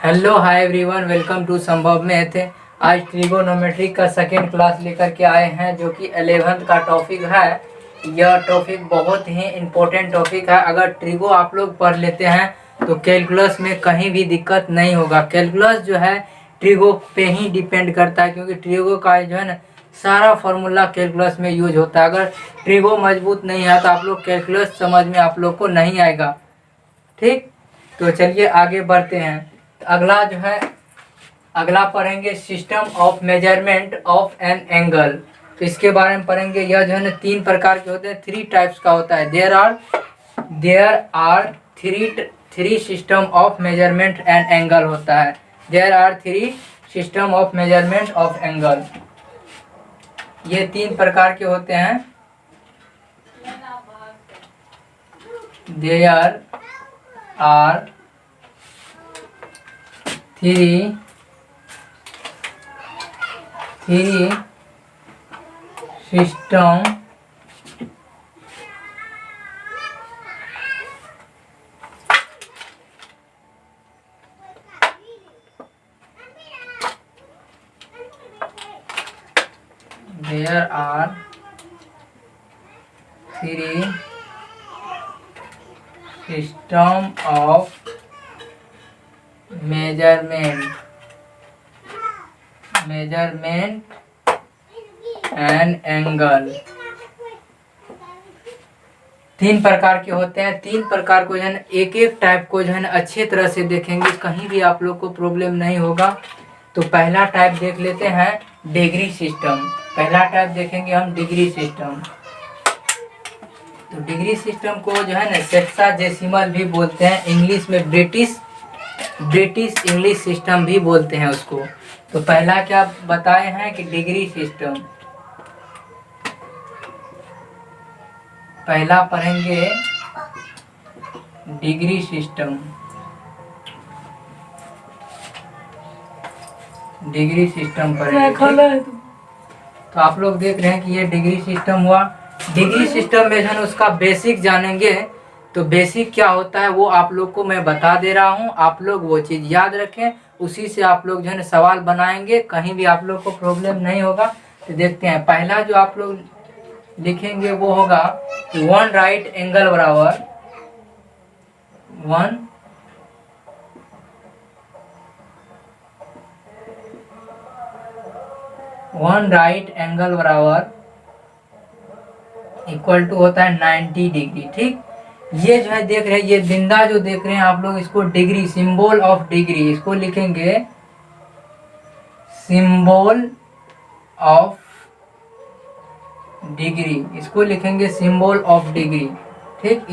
Hello hi everyone, welcome to Sambhav math. आज trigonometry का second class लेकर के आए हैं जो कि 11th का टॉपिक है। यह टॉपिक बहुत ही इम्पोर्टेंट टॉपिक है। अगर ट्रिगो आप लोग पढ़ लेते हैं तो कैलकुलस में कहीं भी दिक्कत नहीं होगा। कैलकुलस जो है ट्रिगो पे ही डिपेंड करता है, क्योंकि ट्रिगो का जो है ना सारा फॉर्मूला कैलकुलस में यूज होता है। अगर ट्रिगो मजबूत नहीं है तो आप लोग कैलकुलस समझ में आप लोग को नहीं आएगा। ठीक, तो चलिए आगे बढ़ते हैं। अगला जो है अगला पढ़ेंगे system of measurement of an angle. तो इसके बारे में पढ़ेंगे। यह जो है ना 3 प्रकार के होते हैं, 3 टाइप्स का होता है। There are three system of measurement and angle होता है। There are 3 system of measurement of angle. ये 3 प्रकार के होते हैं। There are 3 system there are 3 system of measurement and angle। 3 प्रकार के होते हैं। 3 प्रकार को जो है एक टाइप को जो है अच्छे तरह से देखेंगे, कहीं भी आप लोग को प्रॉब्लम नहीं होगा। तो पहला टाइप देख लेते हैं, डिग्री सिस्टम। पहला टाइप देखेंगे हम डिग्री सिस्टम। तो डिग्री सिस्टम को जो है ना सेक्साडेसिमल भी बोलते हैं, इंग्लिश में ब्रिटिश इंग्लिश सिस्टम भी बोलते हैं उसको। तो पहला क्या बताए हैं कि डिग्री सिस्टम। पहला पढ़ेंगे डिग्री सिस्टम। डिग्री सिस्टम पढ़ेंगे। तो आप लोग देख रहे हैं कि ये डिग्री सिस्टम हुआ। डिग्री सिस्टम में जो है उसका बेसिक जानेंगे। तो बेसिक क्या होता है वो आप लोग को मैं बता दे रहा हूँ, आप लोग वो चीज़ याद रखें, उसी से आप लोग जो है सवाल बनाएंगे, कहीं भी आप लोग को प्रॉब्लम नहीं होगा। तो देखते हैं, पहला जो आप लोग लिखेंगे वो होगा कि 1 राइट एंगल बराबर 1 राइट एंगल बराबर इक्वल टू होता है 90 डिग्री। ठीक, ये जो है देख रहे हैं, ये बिंदा जो देख रहे हैं आप लोग, इसको डिग्री, सिंबल ऑफ डिग्री, इसको लिखेंगे सिंबल ऑफ डिग्री, इसको लिखेंगे सिंबल ऑफ डिग्री। ठीक,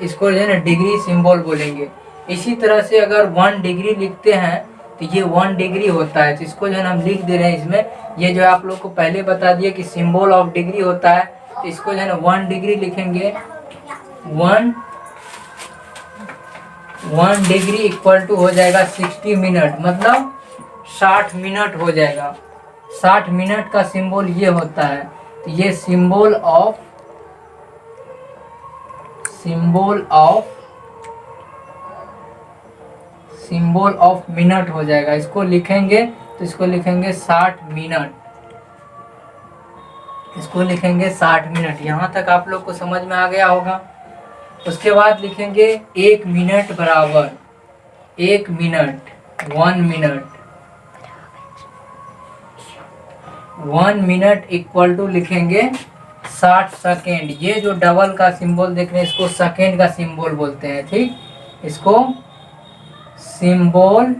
इसको जो है ना डिग्री सिंबल बोलेंगे। इसी तरह से अगर 1 डिग्री लिखते हैं तो ये 1 डिग्री होता है। तो इसको जो है हम लिख दे रहे हैं इसमें। ये जो है आप लोग को पहले बता दिया कि सिंबल ऑफ डिग्री होता है। तो इसको जो है ना 1 डिग्री लिखेंगे। 1 डिग्री इक्वल टू हो जाएगा 60 मिनट, मतलब 60 मिनट हो जाएगा। 60 मिनट का सिंबल ये होता है। तो ये सिंबल ऑफ मिनट हो जाएगा। इसको लिखेंगे तो इसको लिखेंगे 60 मिनट। इसको लिखेंगे 60 मिनट। यहाँ तक आप लोग को समझ में आ गया होगा। उसके बाद लिखेंगे 1 मिनट बराबर 1 minute, 1 minute. 1 minute equal to लिखेंगे 60 सेकेंड। ये जो डबल का सिंबल देख रहे हैं इसको सेकेंड का सिंबल बोलते हैं। ठीक, इसको symbol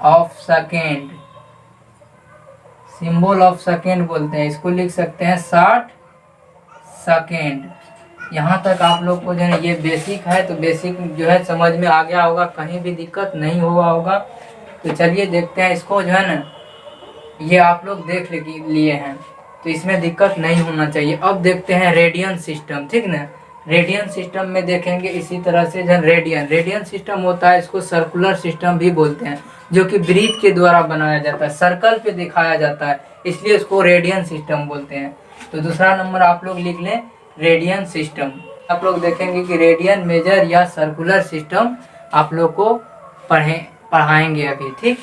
of second, symbol of second बोलते हैं। इसको लिख सकते हैं 60 सेकेंड। यहाँ तक आप लोग को जो है ये बेसिक है। तो बेसिक जो है समझ में आ गया होगा, कहीं भी दिक्कत नहीं हुआ होगा। तो चलिए देखते हैं इसको, जो है ना ये आप लोग देख लिए हैं तो इसमें दिक्कत नहीं होना चाहिए। अब देखते हैं रेडियन सिस्टम। ठीक ना, रेडियन सिस्टम में देखेंगे इसी तरह से जो रेडियन सिस्टम होता है, इसको सर्कुलर सिस्टम भी बोलते हैं, जो कि वृत्त के द्वारा बनाया जाता है, सर्कल पे दिखाया जाता है, इसलिए उसको रेडियन सिस्टम बोलते हैं। तो दूसरा नंबर आप लोग लिख लें रेडियन सिस्टम। आप लोग देखेंगे कि रेडियन मेजर या सर्कुलर सिस्टम आप लोग को पढ़ाएंगे अभी, ठीक।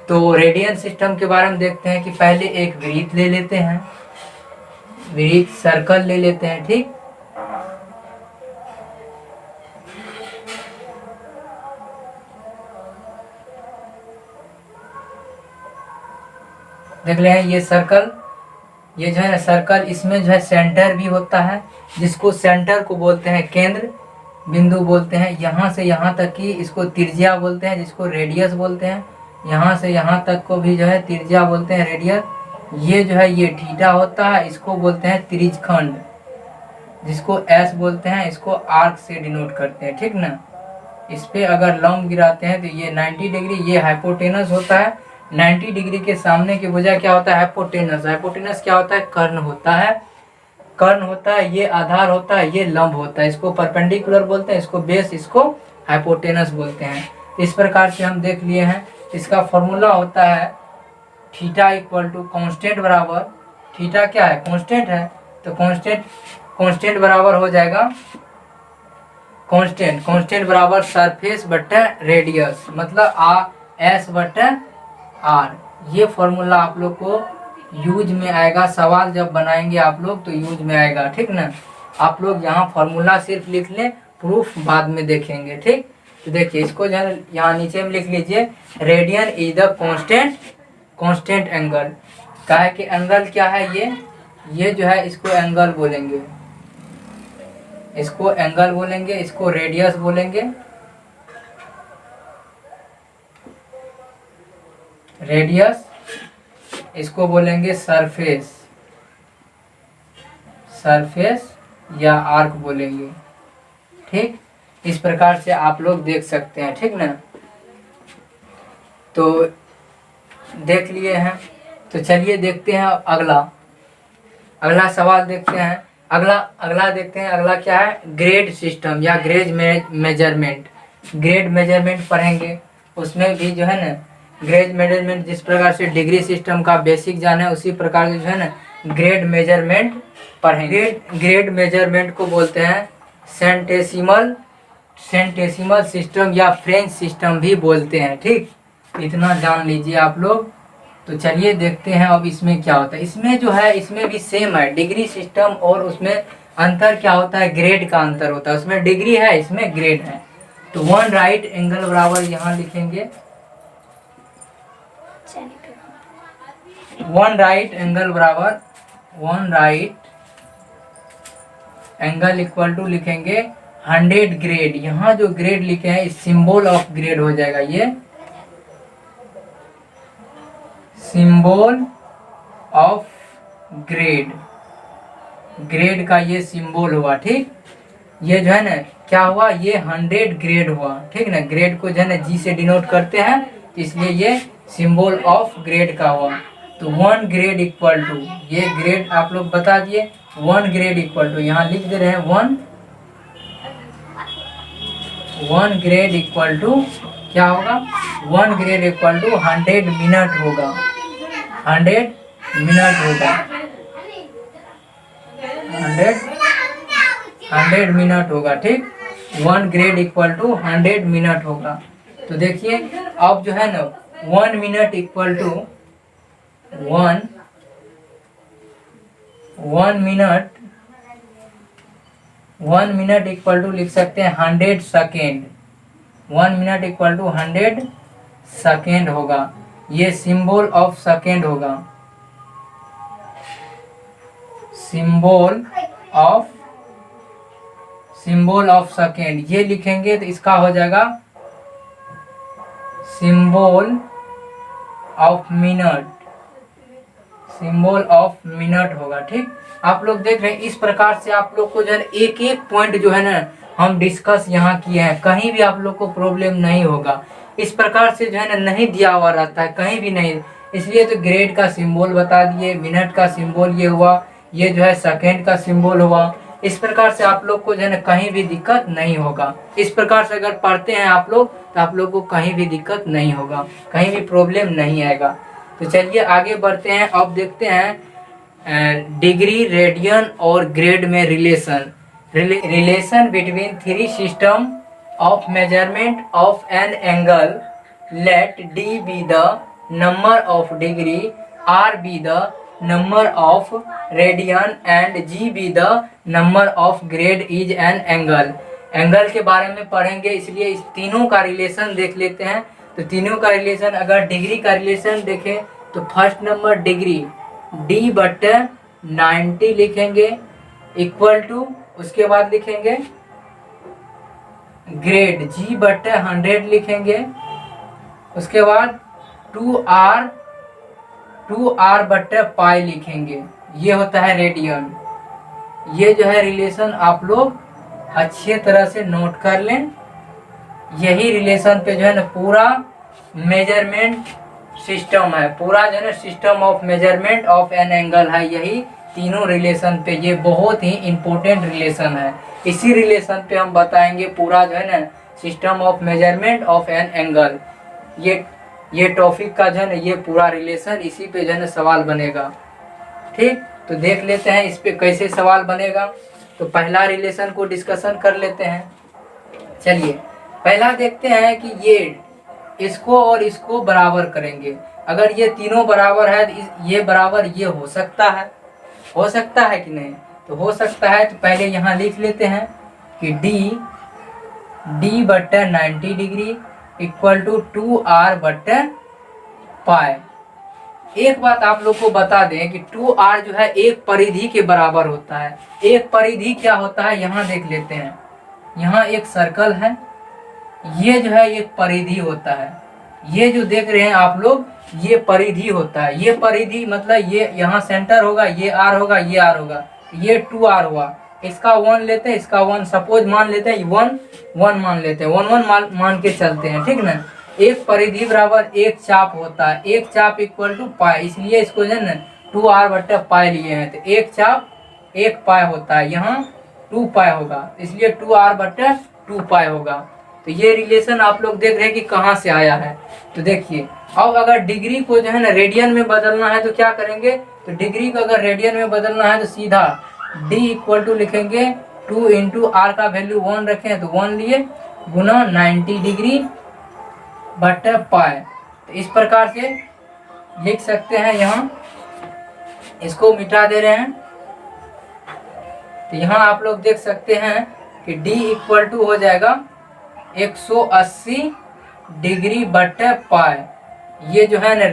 तो रेडियन सिस्टम के बारे में देखते हैं कि पहले एक वृत्त ले लेते हैं, वृत्त सर्कल ले लेते हैं, ठीक। देख ले ये सर्कल, ये जो है ना सर्कल, इसमें जो है सेंटर भी होता है, जिसको सेंटर को बोलते हैं केंद्र बिंदु बोलते हैं। यहाँ से यहाँ तक की इसको त्रिज्या बोलते हैं, जिसको रेडियस बोलते हैं। यहाँ से यहाँ तक को भी जो है त्रिज्या बोलते हैं, रेडियस। ये जो है ये थीटा होता है, इसको बोलते हैं त्रिज्यखंड, जिसको एस बोलते हैं, इसको आर्क से डिनोट करते हैं, ठीक ना। इस पे अगर लंब गिराते हैं तो ये 90 डिग्री, ये हाइपोटेनस होता है। 90 डिग्री के सामने की भुजा क्या होता है? हाइपोटेनस। हाइपोटेनस क्या होता है? कर्ण होता है, कर्ण होता है। ये आधार होता है, ये लंब होता है। इसको परपेंडिकुलर बोलते हैं, इसको बेस, इसको हाइपोटेनस बोलते हैं। इस प्रकार से हम देख लिए हैं। इसका फॉर्मूला होता है थीटा इक्वल टू कांस्टेंट बराबर, थीटा क्या है? कांस्टेंट है, तो कांस्टेंट बराबर हो जाएगा कांस्टेंट बराबर सरफेस बटे रेडियस, मतलब एस बटे आर। ये फॉर्मूला आप लोग को यूज में आएगा, सवाल जब बनाएंगे आप लोग तो यूज में आएगा, ठीक ना। आप लोग यहाँ फॉर्मूला सिर्फ लिख लें, प्रूफ बाद में देखेंगे, ठीक। तो देखिए इसको जो है यहाँ नीचे में लिख लीजिए, radian is the constant angle. क्या है कि एंगल क्या है? ये जो है इसको एंगल बोलेंगे, इसको एंगल बोलेंगे, इसको रेडियस बोलेंगे, रेडियस, इसको बोलेंगे सरफेस या आर्क बोलेंगे, ठीक। इस प्रकार से आप लोग देख सकते हैं, ठीक ना। तो देख लिए हैं, तो चलिए देखते हैं अगला सवाल देखते हैं। अगला देखते हैं, अगला क्या है? ग्रेड सिस्टम या ग्रेड मेजरमेंट पढ़ेंगे। उसमें भी जो है ना ग्रेड मेजरमेंट, जिस प्रकार से डिग्री सिस्टम का बेसिक जाना है उसी प्रकार से जो है ना ग्रेड मेजरमेंट पढ़ेंगे। ग्रेड मेजरमेंट को बोलते हैं सेंटेसिमल सिस्टम या फ्रेंच सिस्टम भी बोलते हैं, ठीक। इतना जान लीजिए आप लोग। तो चलिए देखते हैं अब इसमें क्या होता है। इसमें जो है इसमें भी सेम है, डिग्री सिस्टम, और उसमें अंतर क्या होता है? ग्रेड का अंतर होता है। उसमें डिग्री है, इसमें ग्रेड है। तो 1 राइट एंगल बराबर, यहाँ लिखेंगे 1 राइट एंगल बराबर 1 राइट एंगल इक्वल टू लिखेंगे 100 ग्रेड। यहाँ जो ग्रेड लिखे हैं इस सिंबल ऑफ ग्रेड हो जाएगा, ये सिंबल ऑफ ग्रेड का ये सिंबल हुआ, ठीक। ये जो है ना क्या हुआ? ये 100 ग्रेड हुआ, ठीक ना। ग्रेड को जो है ना जी से डिनोट करते हैं, इसलिए ये सिंबल ऑफ ग्रेड का हुआ। तो 1 ग्रेड इक्वल टू, ये ग्रेड आप लोग बता दिए, 1 ग्रेड इक्वल टू, यहाँ लिख दे रहे हैं 1 ग्रेड इक्वल टू क्या होगा? 1 ग्रेड इक्वल टू 100 मिनट होगा, 100 मिनट होगा, 100 मिनट होगा, ठीक। 1 ग्रेड इक्वल टू 100 मिनट होगा। तो देखिए अब जो है ना 1 minute equal to 1 minute equal to लिख सकते हैं 100 second. 1 minute equal to 100 second होगा। ये सिंबल ऑफ सेकेंड होगा, सिंबल ऑफ सेकेंड। ये लिखेंगे तो इसका हो जाएगा सिंबल ऑफ मिनट होगा, ठीक। आप लोग देख रहे हैं इस प्रकार से आप लोग को जो है एक एक पॉइंट जो है ना हम डिस्कस यहाँ किए हैं, कहीं भी आप लोग को प्रॉब्लम नहीं होगा। इस प्रकार से जो है ना नहीं दिया हुआ रहता है, कहीं भी नहीं। इसलिए तो ग्रेड का सिंबल बता दिए, मिनट का सिंबल ये हुआ, ये जो है सेकेंड का सिंबल हुआ। इस प्रकार से आप लोग को जो है ना कहीं भी दिक्कत नहीं होगा। इस प्रकार से अगर पढ़ते हैं आप लोग तो आप लोग को कहीं भी दिक्कत नहीं होगा, कहीं भी प्रॉब्लम नहीं आएगा। तो चलिए आगे बढ़ते हैं। अब देखते हैं डिग्री, रेडियन और ग्रेड में relation between 3 system of measurement of an angle, let d be the number of degree, r be the number of radian and g be the number of grade is an angle। Angle के बारे में पढ़ेंगे, इसलिए इस तीनों का relation देख लेते हैं। तो तीनों का रिलेशन, अगर डिग्री का रिलेशन देखें तो फर्स्ट नंबर डिग्री d/90 लिखेंगे इक्वल टू, उसके बाद लिखेंगे ग्रेड g/100 लिखेंगे, उसके बाद 2r/पाई लिखेंगे, ये होता है रेडियन। ये जो है रिलेशन आप लोग अच्छी तरह से नोट कर लें। यही रिलेशन पे जो है ना पूरा मेजरमेंट सिस्टम है, पूरा जो है ना system of measurement of an angle है, यही तीनों रिलेशन पे। ये बहुत ही इम्पोर्टेंट रिलेशन है। इसी रिलेशन पे हम बताएंगे पूरा जो है ना system of measurement of an angle. ये टॉपिक का जो है ना ये पूरा रिलेशन, इसी पे जो है ना सवाल बनेगा। ठीक, तो देख लेते हैं इस पे कैसे सवाल बनेगा। तो पहला रिलेशन को डिस्कशन कर लेते हैं। चलिए पहला देखते हैं कि ये इसको और इसको बराबर करेंगे। अगर ये तीनों बराबर है तो ये बराबर ये हो सकता है कि नहीं? तो हो सकता है। तो पहले यहाँ लिख लेते हैं कि d/90 डिग्री इक्वल टू 2r/पाई। एक बात आप लोग को बता दें कि 2r जो है एक परिधि के बराबर होता है। एक परिधि क्या होता है यहाँ देख लेते हैं। यहाँ एक सर्कल है, ये जो है एक परिधि होता है। ये जो देख रहे हैं आप लोग, ये परिधि होता है। ये परिधि मतलब ये यहाँ सेंटर होगा, ये r होगा, ये r होगा, ये 2r हुआ। इसका 1 लेते हैं, इसका 1 सपोज मान लेते हैं, 1 मान लेते हैं, 1 मान के चलते हैं। ठीक ना। एक परिधि बराबर एक चाप होता है। एक चाप इक्वल टू पाई, इसलिए इसको जो है ना 2r/पाई लिए हैं। तो एक चाप एक पाई होता है, यहाँ 2 पाई होगा, इसलिए 2r/2 होगा। तो ये रिलेशन आप लोग देख रहे हैं कि कहाँ से आया है। तो देखिए, अब अगर डिग्री को जो है ना रेडियन में बदलना है तो क्या करेंगे? तो डिग्री को अगर रेडियन में बदलना है तो सीधा d इक्वल टू लिखेंगे 2 इंटू r का वैल्यू 1 रखें तो 1 लिए गुना 90 डिग्री बटा पाई। तो इस प्रकार से लिख सकते हैं। यहाँ इसको मिटा दे रहे हैं। तो यहाँ आप लोग देख सकते हैं कि d इक्वल टू हो जाएगा 180 डिग्री बटा पाई। ये जो है ना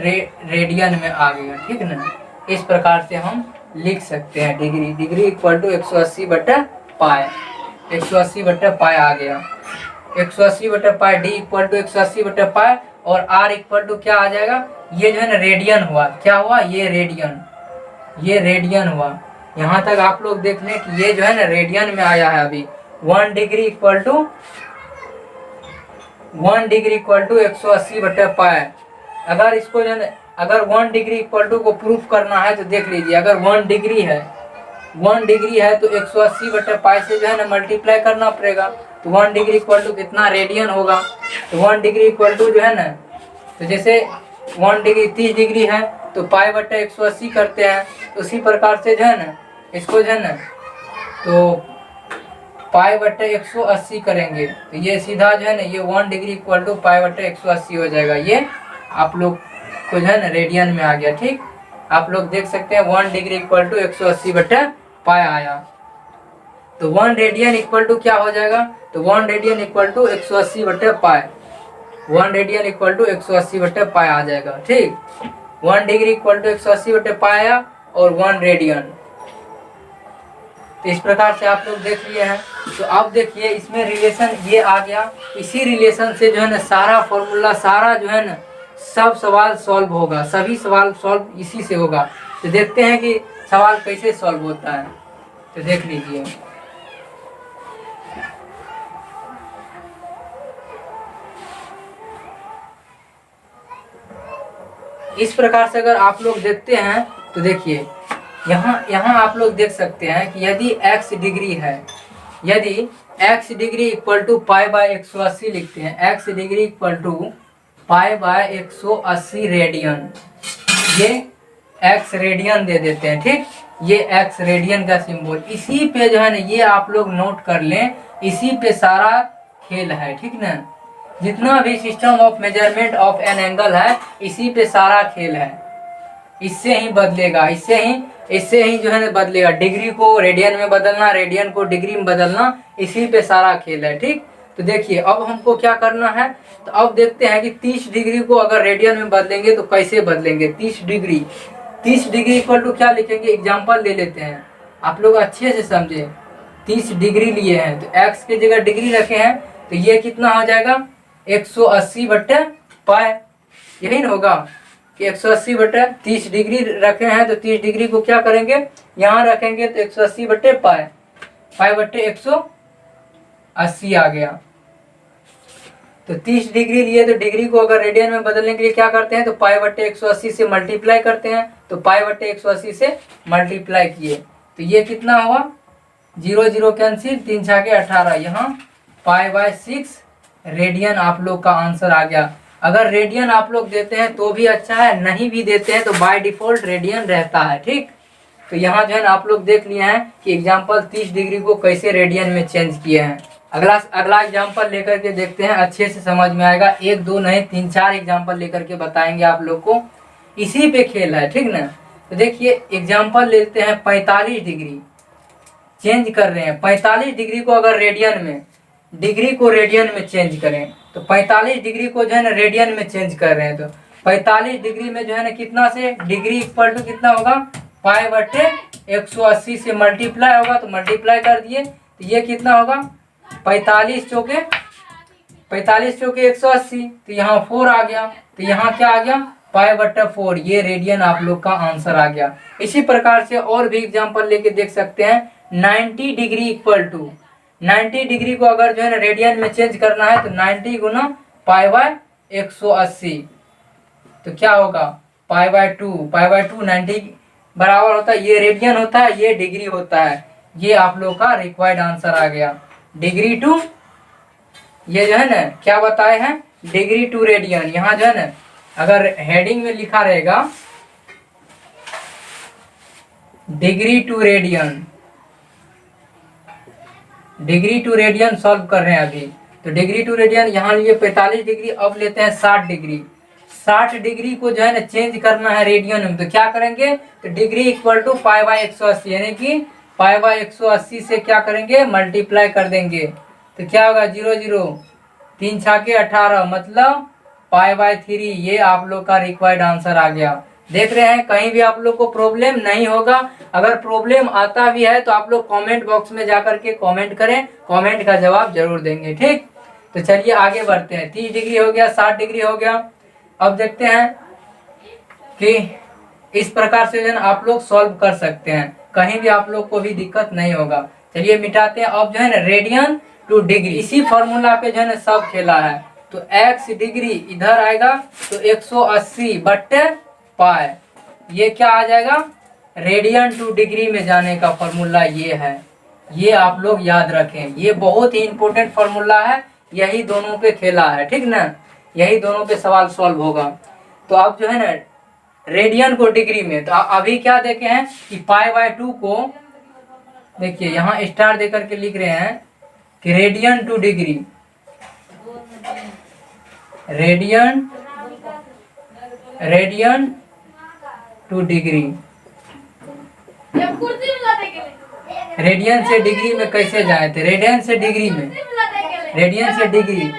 रेडियन में आ गया। ठीक ना। इस प्रकार से हम लिख सकते हैं डिग्री इक्वल टू 180/पाई। 180/पाई आ गया। 180/पाई डी इक्वल टू 180/पाई और आर इक्वल टू क्या आ जाएगा? ये जो है ना रेडियन हुआ। क्या हुआ? ये रेडियन हुआ। यहाँ तक आप लोग देख लें कि ये जो है ना रेडियन में आया है। अभी 1 डिग्री इक्वल टू 180/पाई। अगर इसको जो है अगर 1 डिग्री इक्वल टू को प्रूफ करना है तो देख लीजिए, अगर 1 डिग्री है तो 180/पाई से जो है ना मल्टीप्लाई करना पड़ेगा। तो 1 डिग्री इक्वल टू कितना? रेडियन होगा। तो 1 डिग्री इक्वल टू जो है ना, तो जैसे 1 डिग्री 30 डिग्री है तो पाई/180 करते हैं। तो उसी प्रकार से जो है ना इसको जो है ना तो पाई/180 करेंगे। तो ये सीधा जो है ना ये 1 डिग्री इक्वल टू पाई/180 हो जाएगा। ये आप लोग को जो है ना रेडियन में आ गया। ठीक, आप लोग देख सकते हैं 1 डिग्री इक्वल टू 180/पाई आया। तो 1 रेडियन इक्वल टू क्या हो जाएगा? तो 1 रेडियन इक्वल टू 180/पाई। 1 रेडियन इक्वल टू 180/पाई आ जाएगा। ठीक, 1 डिग्री इक्वल टू 180/पाई आया और 1 रेडियन। तो इस प्रकार से आप लोग देख लिए हैं। तो अब देखिए इसमें रिलेशन ये आ गया। इसी रिलेशन से जो है ना सारा फॉर्मूला, सारा जो है ना सब सवाल सॉल्व होगा। सभी सवाल सॉल्व इसी से होगा। तो देखते हैं कि सवाल कैसे सॉल्व होता है। तो देख लीजिए, इस प्रकार से अगर आप लोग देखते हैं तो देखिए यहाँ आप लोग देख सकते हैं कि यदि x डिग्री है, यदि x डिग्री इक्वल टू पाई/180 लिखते हैं, x डिग्री इक्वल टू पाई/180 रेडियन, ये x रेडियन दे देते हैं। ठीक, ये x रेडियन का सिंबल। इसी पे जो है ना ये आप लोग नोट कर लें, इसी पे सारा खेल है, ठीक ना। जितना भी system of measurement of an angle है इसी पे सारा खेल है। इससे ही बदलेगा, इससे ही जो है ना बदलेगा। डिग्री को रेडियन में बदलना, रेडियन को डिग्री में बदलना, इसी पे सारा खेल है, ठीक। तो देखिए अब हमको क्या करना है, तो अब देखते हैं कि 30 डिग्री को अगर रेडियन में बदलेंगे तो कैसे बदलेंगे। 30 डिग्री इक्वल टू क्या लिखेंगे, एग्जाम्पल ले लेते हैं, आप लोग अच्छे से समझे। 30 डिग्री लिए हैं तो एक्स की जगह डिग्री रखे हैं, तो ये कितना हो जाएगा 180/पाई, यही ना होगा कि 180/30 डिग्री रखे हैं तो 30 डिग्री को क्या करेंगे, यहाँ रखेंगे तो 180/पाई, पाई/180 आ गया। तो 30 डिग्री लिए तो डिग्री को अगर रेडियन में बदलने के लिए क्या करते हैं, तो पाई/180 से मल्टीप्लाई करते हैं, तो पाई/180 से मल्टीप्लाई किए तो ये कितना हुआ, 0 0 कैंसिल, 3 6 के 18, यहाँ पाई/6 रेडियन आप लोग का आंसर आ गया। अगर रेडियन आप लोग देते हैं तो भी अच्छा है, नहीं भी देते हैं तो बाय डिफॉल्ट रेडियन रहता है, ठीक। तो यहाँ जो है ना आप लोग देख लिए हैं कि एग्जाम्पल 30 डिग्री को कैसे रेडियन में चेंज किए हैं। अगला एग्जाम्पल लेकर के देखते हैं, अच्छे से समझ में आएगा। 1 2 नहीं 3 4 एग्जाम्पल लेकर के बताएंगे आप लोग को, इसी पे खेल है, ठीक ना। तो देखिए एग्जाम्पल लेते हैं 45 डिग्री चेंज कर रहे हैं। 45 डिग्री को अगर रेडियन में, डिग्री को रेडियन में चेंज करें तो 45 डिग्री को जो है ना रेडियन में चेंज कर रहे हैं, तो 45 डिग्री में जो है ना कितना से डिग्री इक्वल टू कितना होगा, पाई/180 से मल्टीप्लाई होगा, तो मल्टीप्लाई कर दिए तो ये कितना होगा 45 चौके 180, तो यहाँ 4 आ गया, तो यहाँ क्या आ गया पाई/4, ये रेडियन आप लोग का आंसर आ गया। इसी प्रकार से और भी एग्जांपल लेके देख सकते हैं। 90 डिग्री इक्वल टू, 90 डिग्री को अगर जो है ना रेडियन में चेंज करना है तो 90 गुना पाई/180, तो क्या होगा पाई/2, 90 बराबर होता है, ये रेडियन होता है, ये डिग्री होता है। ये आप लोग का रिक्वायर्ड आंसर आ गया, डिग्री टू, ये जो है ना क्या बताए हैं, डिग्री टू रेडियन। यहाँ जो है ना अगर हेडिंग में लिखा रहेगा degree to radian, degree to radian solve कर रहे हैं अभी, तो डिग्री टू रेडियन यहाँ लिए 45 डिग्री, अब लेते हैं 60 डिग्री। 60 डिग्री को जो है ना चेंज करना है रेडियन में, तो क्या करेंगे, तो डिग्री इक्वल टू पाई/180, यानी कि पाई/180 से क्या करेंगे मल्टीप्लाई कर देंगे, तो क्या होगा 0 0, 3 6 के 18, मतलब पाई/3। ये आप लोग का रिक्वायर्ड आंसर आ गया। देख रहे हैं कहीं भी आप लोग को प्रॉब्लम नहीं होगा। अगर प्रॉब्लम आता भी है तो आप लोग कमेंट बॉक्स में जाकर के कमेंट करें, कमेंट का जवाब जरूर देंगे, ठीक। तो चलिए आगे बढ़ते हैं। 30 डिग्री हो गया, 60 डिग्री हो गया। अब देखते हैं कि इस प्रकार से जो है आप लोग सॉल्व कर सकते हैं, कहीं भी आप लोग को भी दिक्कत नहीं होगा। चलिए मिटाते हैं। अब जो है ना रेडियन टू डिग्री, इसी फॉर्मूला पे जो है ना सब खेला है। तो x डिग्री इधर आएगा तो 180/पाई, ये क्या आ जाएगा, रेडियन टू डिग्री में जाने का फॉर्मूला ये है। ये आप लोग याद रखें, ये बहुत ही इंपॉर्टेंट फॉर्मूला है, यही दोनों पे खेला है, ठीक ना, यही दोनों पे सवाल सॉल्व होगा। तो अब जो है ना रेडियन को डिग्री में, तो अभी क्या देखे हैं कि पाई/2 को देखिए यहाँ स्टार देकर के लिख रहे हैं कि radian two degree, radian two degree, radian से डिग्री में कैसे जाए थे, रेडियन से डिग्री में, रेडियन से डिग्री।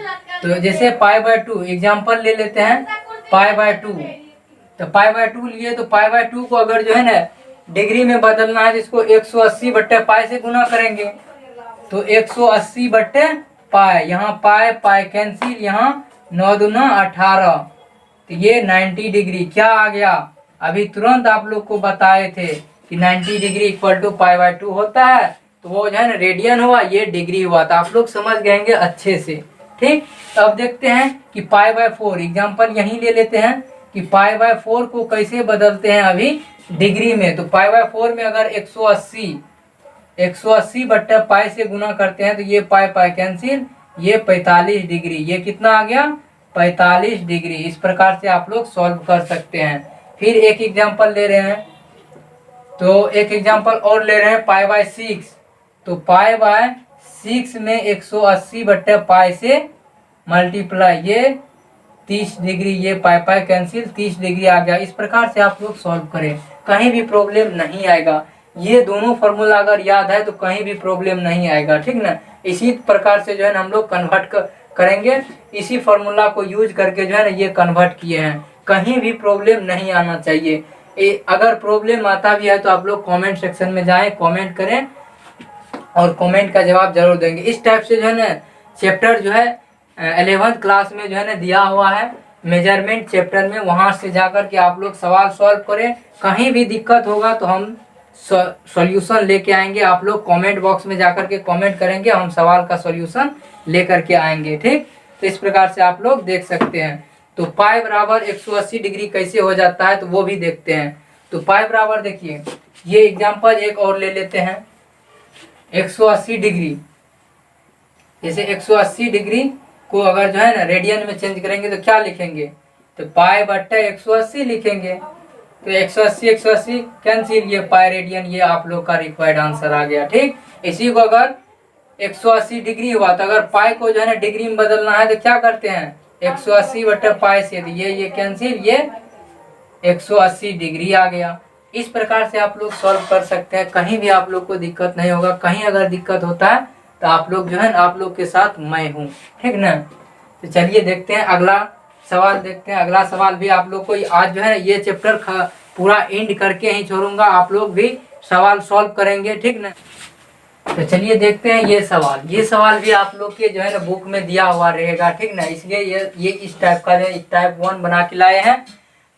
तो जैसे पाई/2 एग्जांपल ले लेते हैं, पाई/2, तो पाई/2 लिए तो पाई/2 को अगर जो है ना डिग्री में बदलना है तो इसको 180/पाई से गुना करेंगे, तो 180/पाई, यहाँ पाई पाई कैंसिल, यहाँ 9 दूना 18, तो ये 90 डिग्री क्या आ गया, अभी तुरंत आप लोग को बताए थे कि 90 डिग्री इक्वल टू पाई/2 होता है, तो वो जो है ना रेडियन हुआ, ये डिग्री हुआ, तो आप लोग समझ गएंगे अच्छे से, ठीक। तो अब देखते हैं कि पाई/4 एग्जांपल यहीं ले लेते हैं कि पाई/4 को कैसे बदलते हैं अभी डिग्री में। तो पाई/4 में अगर 180/पाई से गुना करते हैं तो ये पाई पाई कैंसिल, ये 45 डिग्री, ये कितना आ गया 45 डिग्री। इस प्रकार से आप लोग सॉल्व कर सकते हैं। फिर एक एग्जांपल ले रहे हैं, तो एक एग्जांपल और ले रहे हैं पाई/6, तो पाई/6 6 में 180 बट्टे पाई से मल्टीप्लाई, ये 30 डिग्री, ये पाई पाई कैंसिल, 30 डिग्री आ गया। इस प्रकार से आप लोग सॉल्व करें, कहीं भी प्रॉब्लम नहीं आएगा। ये दोनों फॉर्मूला अगर याद है तो कहीं भी प्रॉब्लम नहीं आएगा, ठीक ना। इसी प्रकार से जो है ना हम लोग कन्वर्ट करेंगे, इसी फॉर्मूला को यूज करके जो है ना ये कन्वर्ट किए हैं। कहीं भी प्रॉब्लम नहीं आना चाहिए। अगर प्रॉब्लम आता भी है तो आप लोग कमेंट सेक्शन में जाएं, कमेंट करें और कमेंट का जवाब जरूर देंगे। इस टाइप से जो है ना चैप्टर जो है 11th क्लास में जो है ना दिया हुआ है मेजरमेंट चैप्टर में, वहां से जाकर के आप लोग सवाल सॉल्व करें। कहीं भी दिक्कत होगा तो हम सॉल्यूशन लेके आएंगे। आप लोग कमेंट बॉक्स में जाकर के कमेंट करेंगे, हम सवाल का सॉल्यूशन लेकर के आएंगे, ठीक। तो इस प्रकार से आप लोग देख सकते हैं। तो पाई बराबर 180 डिग्री कैसे हो जाता है तो वो भी देखते हैं। तो पाई बराबर देखिए, ये एग्जांपल एक और ले लेते हैं। 180 डिग्री, जैसे 180 डिग्री को अगर जो है ना रेडियन में चेंज करेंगे तो क्या लिखेंगे, तो पाई बट्टे 180 लिखेंगे। तो 180 कैंसिल, ये पाई रेडियन, ये आप लोग का रिक्वायर्ड आंसर आ गया, ठीक। इसी को अगर 180 डिग्री हुआ तो अगर पाई को जो है ना डिग्री में बदलना है तो क्या करते हैं, 180 बट्टे पाई से, ये कैंसिल, ये 180 डिग्री आ गया। इस प्रकार से आप लोग सॉल्व कर सकते हैं, कहीं भी आप लोग को दिक्कत नहीं होगा। कहीं अगर दिक्कत होता है तो आप लोग जो है आप लोग के साथ मैं हूँ, ठीक ना। तो चलिए देखते हैं अगला सवाल, देखते हैं अगला सवाल भी आप लोग को आज जो है ये चैप्टर पूरा एंड करके ही छोड़ूंगा, आप लोग भी सवाल सॉल्व करेंगे, ठीक ना। तो चलिए देखते हैं ये सवाल भी आप लोग के जो है ना बुक में दिया हुआ रहेगा, ठीक ना। इसलिए ये इस टाइप का टाइप 1 बना के लाए हैं।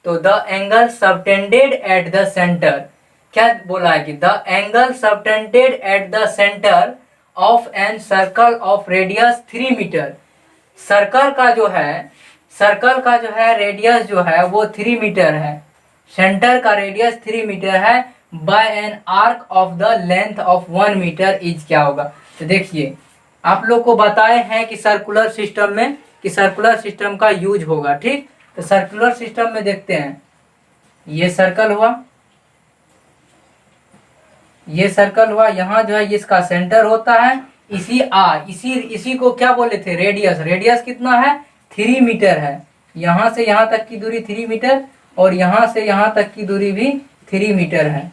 तो the angle subtended at the centre, क्या बोला है कि the angle subtended at the centre of an circle of radius 3 metre. Circle का जो है रेडियस जो है वो 3 मीटर है, सेंटर का रेडियस 3 मीटर है, by an arc of the length of 1 metre is क्या होगा। तो देखिए आप लोग को बताए हैं कि सर्कुलर सिस्टम का यूज होगा, ठीक। तो सर्कुलर सिस्टम में देखते हैं, ये सर्कल हुआ, यहाँ जो है इसका सेंटर होता है, इसी को क्या बोले थे, रेडियस कितना है, 3 मीटर है। यहाँ से यहाँ तक की दूरी 3 मीटर और यहाँ से यहाँ तक की दूरी भी 3 मीटर है,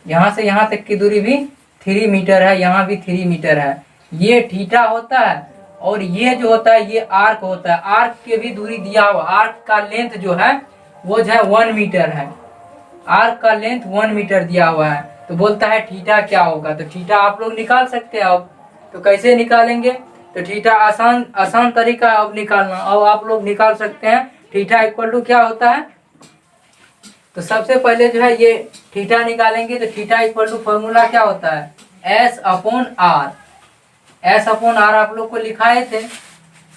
यहाँ से यहाँ तक की दूरी भी 3 मीटर है, यहाँ भी 3 मीटर है। ये थीटा होता है और ये जो होता है ये आर्क होता है। आर्क के भी दूरी दिया हुआ, आर्क का लेंथ जो है वो जो है 1 मीटर है, आर्क का लेंथ 1 मीटर दिया हुआ है। तो बोलता है थीटा क्या होगा, तो थीटा आप लोग निकाल सकते हैं। अब तो कैसे निकालेंगे, तो थीटा आसान तरीका है अब निकालना। अब आप लोग निकाल सकते हैं थीटा इक्वल टू क्या होता है। तो सबसे पहले जो है ये थीटा निकालेंगे, तो थीटा इक्वल टू फॉर्मूला क्या होता है, एस अपॉन आर आप लोग को लिखाए थे,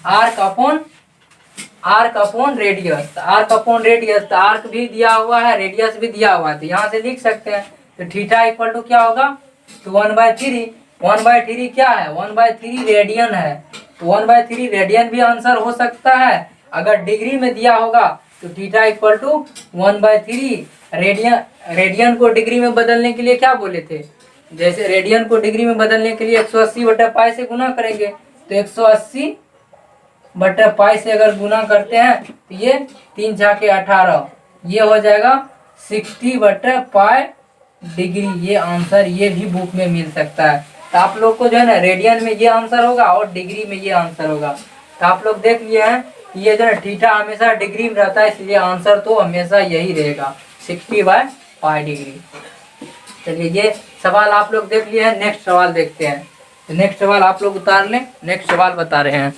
आर्क अपॉन रेडियस। तो आर्क भी दिया हुआ है, रेडियस भी दिया हुआ है, तो यहाँ से लिख सकते हैं। तो थीटा इक्वल टू क्या होगा, तो 1/3 क्या है, 1/3 रेडियन है। तो 1/3 रेडियन भी आंसर हो सकता है। अगर डिग्री में दिया होगा तो थीटा इक्वल टू 1/3 रेडियन को डिग्री में बदलने के लिए क्या बोले थे, जैसे रेडियन को डिग्री में बदलने के लिए 180 बटा पाई से गुना करेंगे। तो 180 बटा पाई से अगर गुना करते हैं तो ये 3 छाके 18, ये हो जाएगा 60 बटा पाई डिग्री। ये आंसर ये भी बुक में मिल सकता है। तो आप लोग को जो है ना रेडियन में ये आंसर होगा और डिग्री में ये आंसर होगा। तो आप लोग देख लिए हैं ये जो है थीटा हमेशा डिग्री में रहता है, इसलिए आंसर तो हमेशा यही रहेगा 60/पाई डिग्री। चलिए ये सवाल आप लोग देख लिए हैं, नेक्स्ट सवाल देखते हैं। तो नेक्स्ट सवाल आप लोग उतार लें, नेक्स्ट सवाल बता रहे हैं।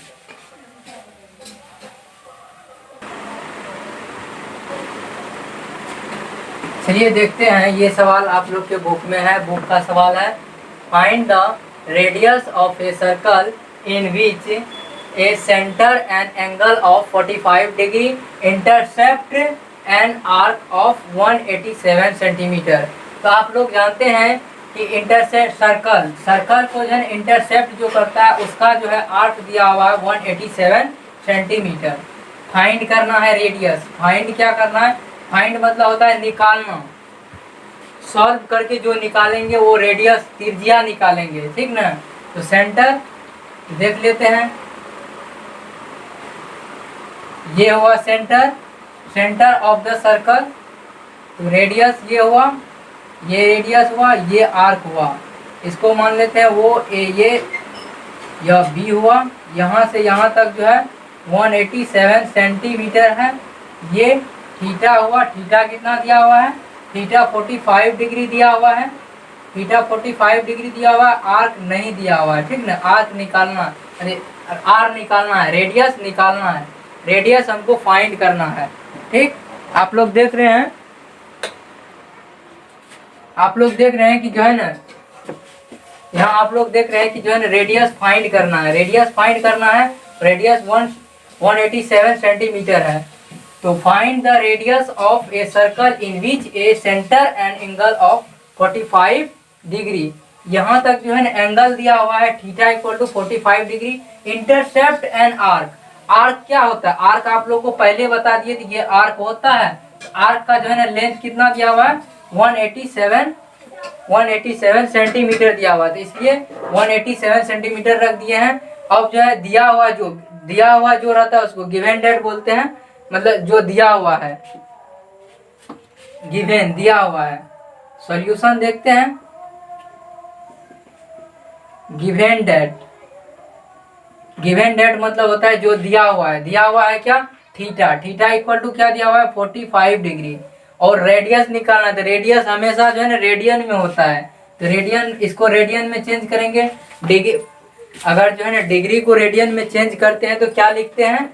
चलिए देखते हैं, ये सवाल आप लोग के बुक में है। बुक का सवाल है, find the radius of a circle in which a centre an angle of 45 degree intercept N arc of 187 centimetre. तो आप लोग जानते हैं कि इंटरसेप्ट सर्कल को जो है इंटरसेप्ट जो करता है उसका जो है आर्क दिया हुआ है 187 सेंटीमीटर। फाइंड करना है रेडियस। फाइंड क्या करना है, फाइंड मतलब होता है निकालना। सॉल्व करके जो निकालेंगे वो रेडियस त्रिज्या निकालेंगे, ठीक ना। तो सेंटर देख लेते हैं, ये हुआ centre, centre of the circle. तो रेडियस ये हुआ, ये रेडियस हुआ, ये आर्क हुआ, इसको मान लेते हैं वो ए, ये यह बी हुआ। यहाँ से यहाँ तक जो है 187 सेंटीमीटर है। ये थीटा हुआ, थीटा कितना दिया हुआ है, थीटा 45 डिग्री दिया हुआ है, थीटा 45 डिग्री दिया हुआ है। आर्क नहीं दिया हुआ है, ठीक ना, आर्क निकालना, अरे आर निकालना है, रेडियस निकालना है, रेडियस हमको फाइंड करना है, ठीक। आप लोग देख रहे हैं, आप लोग देख रहे हैं कि जो है ना, यहाँ आप लोग देख रहे हैं कि जो है ना रेडियस फाइंड करना है, रेडियस फाइंड करना है। रेडियस 187 सेंटीमीटर है। तो find the radius of a circle in which a centre and angle of 45 degree. यहाँ तक जो है ना एंगल दिया हुआ है theta equal to 45 degree. Intercept and arc, arc क्या होता है, आर्क आप लोग को पहले बता दिए थे, ये आर्क होता है। आर्क का जो है ना लेंथ कितना दिया हुआ है, 187 सेंटीमीटर दिया हुआ था, इसलिए 187 सेंटीमीटर रख दिए हैं। अब जो है दिया हुआ जो रहता है उसको गिवन डेट बोलते हैं, मतलब जो दिया हुआ है, गिवन दिया हुआ है। सॉल्यूशन देखते हैं, गिवन डेट, गिवन डेट मतलब होता है जो दिया हुआ है। दिया हुआ है क्या, थीटा, थीटा इक्वल टू क्या दिया हुआ है, 45 डिग्री। और रेडियस निकालना है, तो रेडियस हमेशा जो है ना रेडियन में होता है, तो रेडियन, इसको रेडियन में चेंज करेंगे। डिग्री, अगर जो है ना डिग्री को रेडियन में चेंज करते हैं तो क्या लिखते हैं,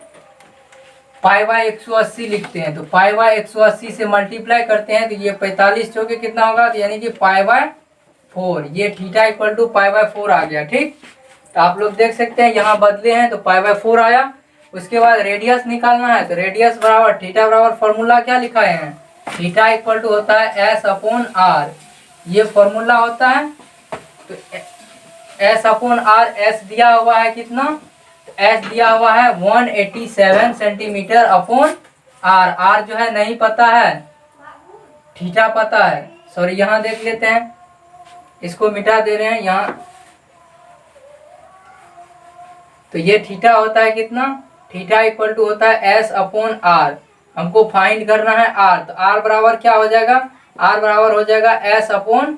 π/180 लिखते हैं। तो π/180 से मल्टीप्लाई करते हैं तो ये 45 चौके कितना होगा, तो यानी कि π/4, ये थीटा इक्वल टू π/4 आ गया, ठीक। तो आप लोग देख सकते हैं यहाँ बदले हैं तो π/4 आया। उसके बाद रेडियस निकालना है, तो रेडियस बराबर थीटा बराबर फॉर्मूला क्या लिखाए हैं, थीटा इक्वल टू होता है S/R, ये फॉर्मूला होता है। तो S/R, S दिया हुआ है कितना, S दिया हुआ है 187 सेंटीमीटर अपॉन R, R जो है नहीं पता है, थीटा पता है। सॉरी, यहाँ देख लेते हैं, इसको मिटा दे रहे हैं यहाँ। तो ये थीटा होता है कितना, थीटा इक्वल टू होता है S/R। हमको फाइंड करना है R, तो R बराबर क्या हो जाएगा, R बराबर हो जाएगा S/थीटा।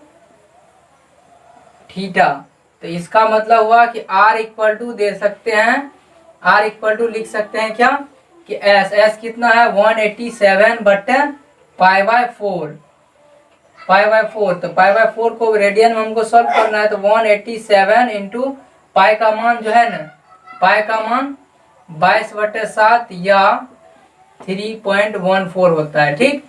तो इसका मतलब हुआ कि R इक्वल टू दे सकते हैं, R इक्वल टू लिख सकते हैं क्या, कि S कितना है 187 बटे π/4, तो π/4 को रेडियन में हमको सॉल्व करना है। तो 187 इंटू पाई का मान जो है ना, पाई का मान 22/7 या 3.14 होता है, ठीक।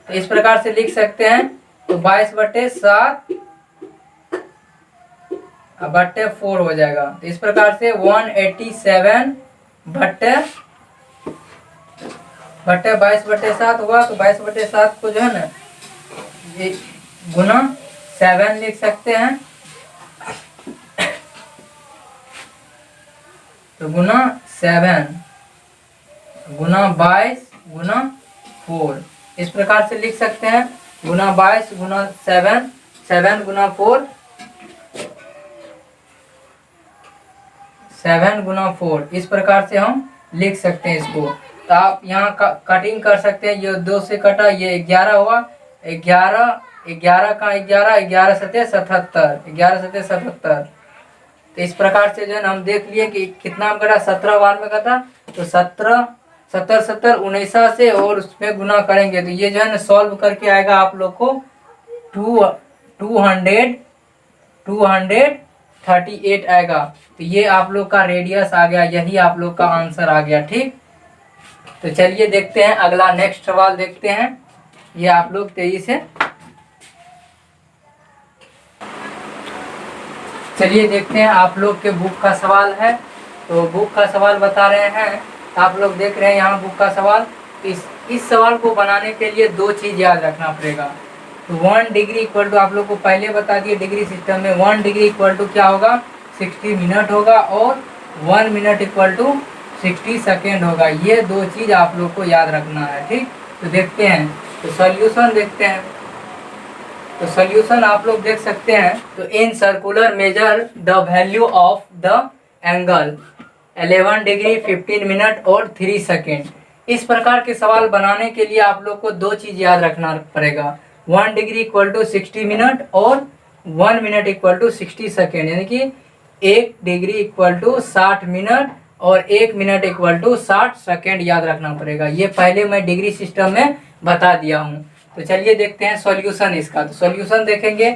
तो इस प्रकार से लिख सकते हैं, तो 22/7/4 हो जाएगा। तो इस प्रकार से 187 बटे 22/7 हुआ। तो 22/7 को जो है ना ये गुना 7 लिख सकते हैं, तो गुना 7 गुना 22 गुना 4, इस प्रकार से लिख सकते हैं, गुना 22 गुना 7, 7 गुना 4, 7 गुना 4, इस प्रकार से हम लिख सकते हैं इसको। तो आप यहाँ कटिंग कर सकते हैं, ये 2 से कटा, ये 11 हुआ, 11 का 11, 11 सत्ते 77, 11 सत्ते 77। तो इस प्रकार से जो है हम देख लिए कि कितना हम कटा, 17 बार में कटा। तो 17 70 70 19 से और उसमें गुना करेंगे तो ये जो है ना सॉल्व करके आएगा आप लोग को 238 आएगा। तो ये आप लोग का रेडियस आ गया, यही आप लोग का आंसर आ गया, ठीक। तो चलिए देखते हैं अगला नेक्स्ट सवाल देखते हैं, ये आप लोग तेजी से चलिए देखते हैं। आप लोग के बुक का सवाल है, तो बुक का सवाल बता रहे हैं। आप लोग देख रहे हैं यहाँ बुक का सवाल। इस सवाल को बनाने के लिए 2 चीज़ याद रखना पड़ेगा। तो 1 डिग्री इक्वल टू, आप लोग को पहले बता दिए डिग्री सिस्टम में 1 डिग्री इक्वल टू क्या होगा, 60 मिनट होगा, और 1 मिनट इक्वल टू 60 सेकेंड होगा। ये 2 चीज़ आप लोग को याद रखना है, ठीक। तो देखते हैं, तो सॉल्यूशन देखते हैं। तो सोल्यूशन आप लोग देख सकते हैं। तो in circular measure the value of the angle 11 degree 15 minute और 3 सेकेंड। इस प्रकार के सवाल बनाने के लिए आप लोग को दो चीज याद रखना पड़ेगा, 1 डिग्री इक्वल टू 60 मिनट और 1 मिनट इक्वल टू 60 सेकेंड, यानी कि 1 डिग्री इक्वल टू 60 मिनट और 1 मिनट इक्वल टू 60 सेकेंड याद रखना पड़ेगा। ये पहले मैं डिग्री सिस्टम में बता दिया हूँ। तो चलिए देखते हैं सॉल्यूशन इसका। तो सॉल्यूशन देखेंगे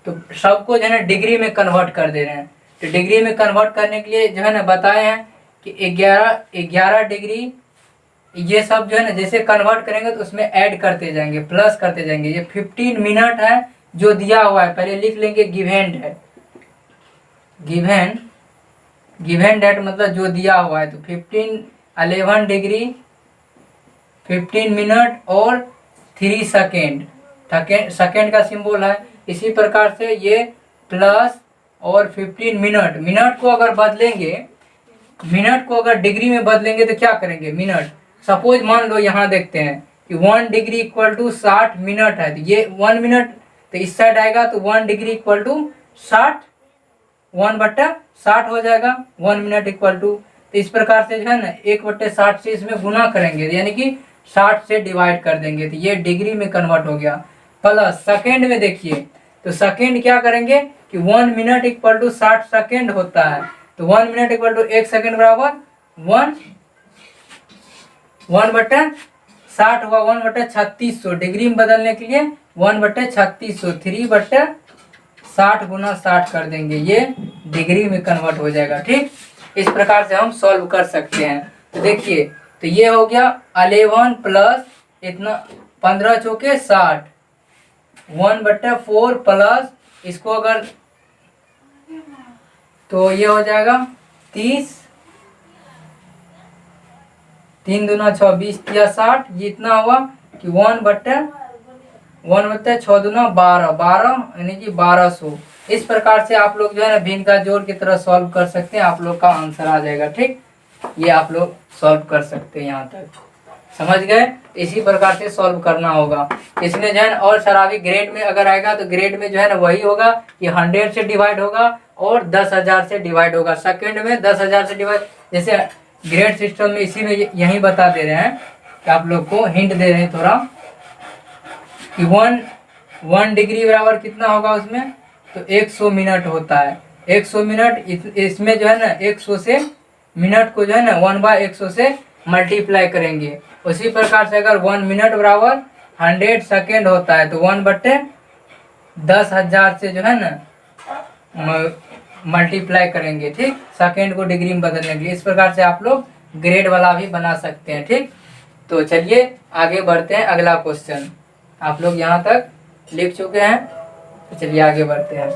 तो सबको जो है ना डिग्री में कन्वर्ट कर दे रहे हैं। तो डिग्री में कन्वर्ट करने के लिए जो है ना बताए हैं कि 11 डिग्री, ये सब जो है ना जैसे कन्वर्ट करेंगे तो उसमें ऐड करते जाएंगे, प्लस करते जाएंगे। ये 15 मिनट है जो दिया हुआ है, पहले लिख लेंगे गिवन डेट। गिवन डेट मतलब जो दिया हुआ है। तो 11 डिग्री 15 मिनट और 3 सेकेंड, सेकेंड का सिंबल है। इसी प्रकार से ये प्लस और 15 मिनट, मिनट को अगर बदलेंगे, मिनट को अगर डिग्री में बदलेंगे तो क्या करेंगे, मिनट। सपोज मान लो यहाँ देखते हैं कि 1 डिग्री इक्वल टू 60 मिनट है, तो ये 1 मिनट तो इस साइड आएगा तो 1 डिग्री इक्वल टू 60, 1/60 हो जाएगा। 1 मिनट इक्वल टू, तो इस प्रकार से जो है ना 1/60 से इसमें गुना करेंगे, यानी कि 60 से डिवाइड कर देंगे, तो ये डिग्री में कन्वर्ट हो गया। प्लस सेकेंड में देखिए, तो सेकेंड क्या करेंगे कि 1 मिनट इक्वल टू 60 सेकेंड होता है। तो 1 मिनट इक्वल टू 1 सेकेंड बराबर 1/60 हुआ, 1/3600। डिग्री में बदलने के लिए 1/3600, 3/60 गुना 60 कर देंगे, ये डिग्री में कन्वर्ट हो जाएगा। ठीक, इस प्रकार से हम सॉल्व कर सकते हैं। तो देखिए, तो ये हो गया 11 प्लस इतना 15 चौके 60, 1/4 प्लस इसको अगर तो ये हो जाएगा 30, 3 दूना 6, 20 या 60, ये इतना हुआ कि 1/6 दूना 12 यानी कि 1200। इस प्रकार से आप लोग जो है ना भिन्न का जोड़ की तरह सॉल्व कर सकते हैं, आप लोग का आंसर आ जाएगा। ठीक, ये आप लोग सॉल्व कर सकते हैं, यहाँ तक समझ गए। इसी प्रकार से सॉल्व करना होगा। इसमें जो है ना और शराबी ग्रेड में अगर आएगा तो ग्रेड में जो है ना वही होगा कि 100 से डिवाइड होगा और 10,000 से डिवाइड होगा। सेकंड में 10,000 से डिवाइड, जैसे ग्रेड सिस्टम में इसी में यही बता दे रहे हैं कि आप लोग को हिंट दे रहे हैं थोड़ा कि 1 डिग्री बराबर कितना होगा उसमें, तो 100 मिनट होता है। 100 मिनट इसमें जो है ना 100 से मिनट को जो है ना 1/100 से मल्टीप्लाई करेंगे। उसी प्रकार से अगर 1 मिनट बराबर 100 सेकेंड होता है तो 1/10,000 से जो है ना मल्टीप्लाई करेंगे। ठीक, सेकेंड को डिग्री में बदलने के लिए। इस प्रकार से आप लोग ग्रेड वाला भी बना सकते हैं। ठीक, तो चलिए आगे बढ़ते हैं। अगला क्वेश्चन आप लोग यहाँ तक लिख चुके हैं, तो चलिए आगे बढ़ते हैं।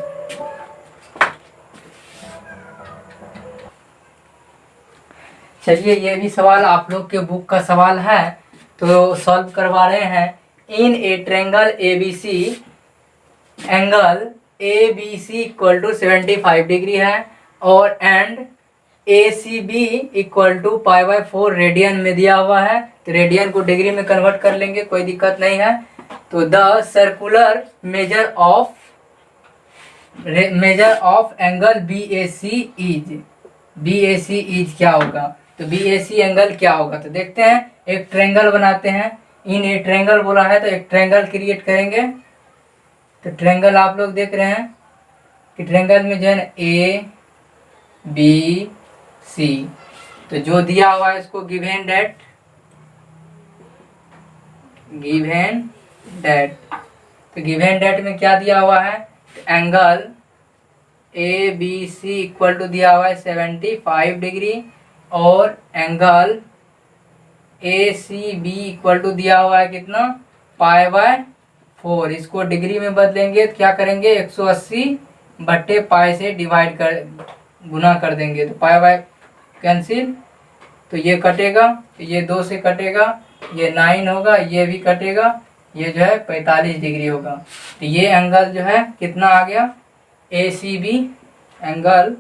चलिए, ये भी सवाल आप लोग के बुक का सवाल है, तो सॉल्व करवा रहे हैं। In a triangle ABC, angle ABC equal to 75 degree है और and ACB equal to π/4 radian में दिया हुआ है। तो रेडियन को डिग्री में कन्वर्ट कर लेंगे, कोई दिक्कत नहीं है। तो the circular measure of angle BAC is क्या होगा। तो BAC एंगल क्या होगा, तो देखते हैं। एक ट्रायंगल बनाते हैं। इन ए ट्रायंगल बोला है तो एक ट्रायंगल क्रिएट करेंगे। तो ट्रायंगल आप लोग देख रहे हैं कि ट्रायंगल में जो है ना ABC, तो जो दिया हुआ है इसको गिवन डेट। तो गिवन डेट में क्या दिया हुआ है, तो एंगल ABC इक्वल टू दिया हुआ है 75 डिग्री और एंगल ACB इक्वल टू दिया हुआ है कितना, π/4। इसको डिग्री में बदलेंगे तो क्या करेंगे, 180/π से डिवाइड कर गुना कर देंगे, तो π/, कैंसिल, तो ये कटेगा, तो ये 2 से कटेगा, ये 9 होगा, ये भी कटेगा, ये जो है 45 डिग्री होगा। तो ये एंगल जो है कितना आ गया, ACB, angle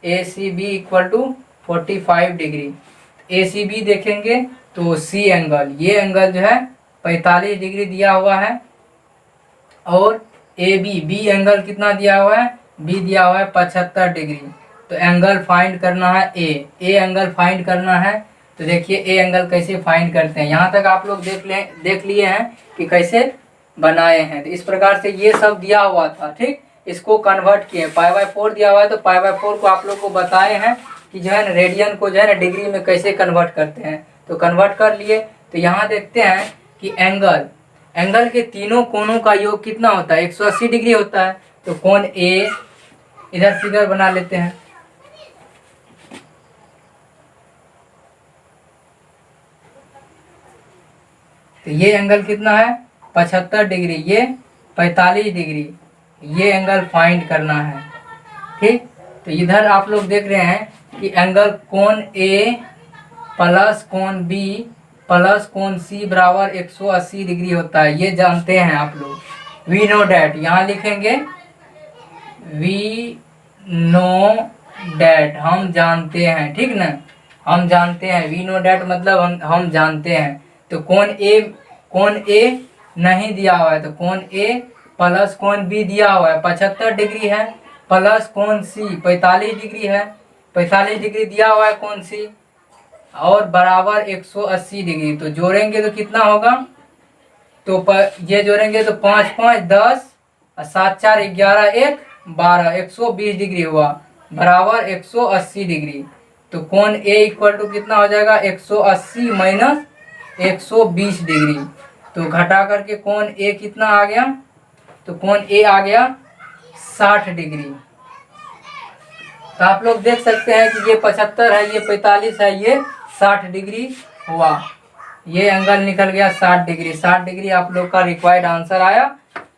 ACB equal to 45 degree. ACB देखेंगे तो C एंगल, ये एंगल जो है 45 डिग्री दिया हुआ है और ए बी एंगल कितना दिया हुआ है, बी दिया हुआ है 75 डिग्री। तो एंगल फाइंड करना है ए एंगल फाइंड करना है। तो देखिए ए एंगल कैसे फाइंड करते हैं, यहाँ तक आप लोग देख लिए हैं कि कैसे बनाए हैं। तो इस प्रकार से ये सब दिया हुआ था, ठीक, इसको कन्वर्ट किए। π/4 दिया हुआ है तो π/4 को आप लोग को बताए हैं कि जो है ना रेडियन को जो है ना डिग्री में कैसे कन्वर्ट करते हैं, तो कन्वर्ट कर लिए। तो यहाँ देखते हैं कि एंगल के तीनों कोनों का योग कितना होता है, 180 डिग्री होता है। तो कोण ए, इधर फिगर बना लेते हैं। तो ये एंगल कितना है 75 डिग्री, ये 45 डिग्री, ये एंगल फाइंड करना है, ठीक। तो इधर आप लोग देख रहे हैं कि एंगल कोण ए प्लस कोण बी प्लस कोण सी बराबर 180 डिग्री होता है, ये जानते हैं आप लोग। वी नो डैट, यहाँ लिखेंगे वी नो डैट, हम जानते हैं, ठीक ना, हम जानते हैं। वी नो डैट मतलब हम जानते हैं। तो कोण ए नहीं दिया हुआ है, तो कोण ए प्लस कोण बी दिया हुआ है 75 डिग्री है, प्लस कोण सी 45 डिग्री है, 45 डिग्री दिया हुआ है कोण सी, और बराबर 180 डिग्री। तो जोड़ेंगे तो कितना होगा, तो ये जोड़ेंगे तो 5 5 10 और 7 4 11 1 12, 120 डिग्री हुआ, बराबर 180 डिग्री। तो कोण ए इक्वल टू कितना हो जाएगा, 180 माइनस 120 डिग्री। तो घटा करके कोण ए कितना आ गया, तो कोण ए आ गया 60 डिग्री। तो आप लोग देख सकते हैं कि ये 75 है, ये 45 है, ये 60 डिग्री हुआ, ये एंगल निकल गया 60 डिग्री। 60 डिग्री आप लोग का रिक्वायर्ड आंसर आया।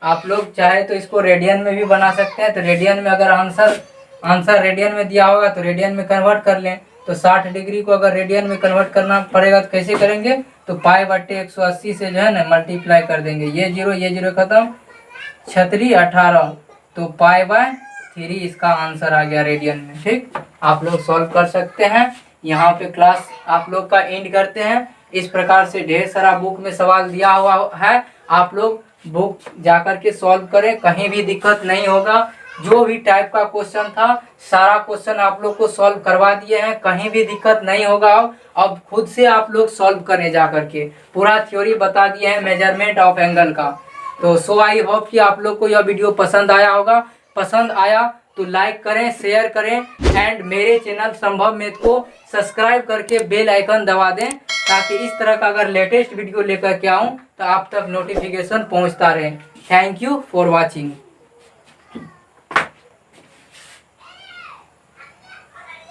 आप लोग चाहे तो इसको रेडियन में भी बना सकते हैं। तो रेडियन में अगर आंसर रेडियन में दिया होगा तो रेडियन में कन्वर्ट कर लें। तो 60 डिग्री को अगर रेडियन में कन्वर्ट करना पड़ेगा तो कैसे करेंगे, तो π/180 से जो है ना मल्टीप्लाई कर देंगे। ये जीरो खत्म, 36 18, तो π/3 इसका आंसर आ गया रेडियन में, ठीक। आप लोग सॉल्व कर सकते हैं। यहाँ पे क्लास आप लोग का एंड करते हैं। इस प्रकार से ढेर सारा बुक में सवाल दिया हुआ है, आप लोग बुक जाकर के सॉल्व करें, कहीं भी दिक्कत नहीं होगा। जो भी टाइप का क्वेश्चन था सारा क्वेश्चन आप लोग को सॉल्व करवा दिए हैं, कहीं भी दिक्कत नहीं होगा। अब खुद से आप लोग सॉल्व करें जा करके, पूरा थ्योरी बता दिए हैं मेजरमेंट ऑफ एंगल का। तो सो आई होप कि आप लोग को यह वीडियो पसंद आया होगा। पसंद आया तो लाइक करें, शेयर करें एंड मेरे चैनल संभव मैथ को सब्सक्राइब करके बेल आइकन दबा दें, ताकि इस तरह का अगर लेटेस्ट वीडियो लेकर के आऊँ तो आप तक नोटिफिकेशन पहुँचता रहे। Thank you for watching.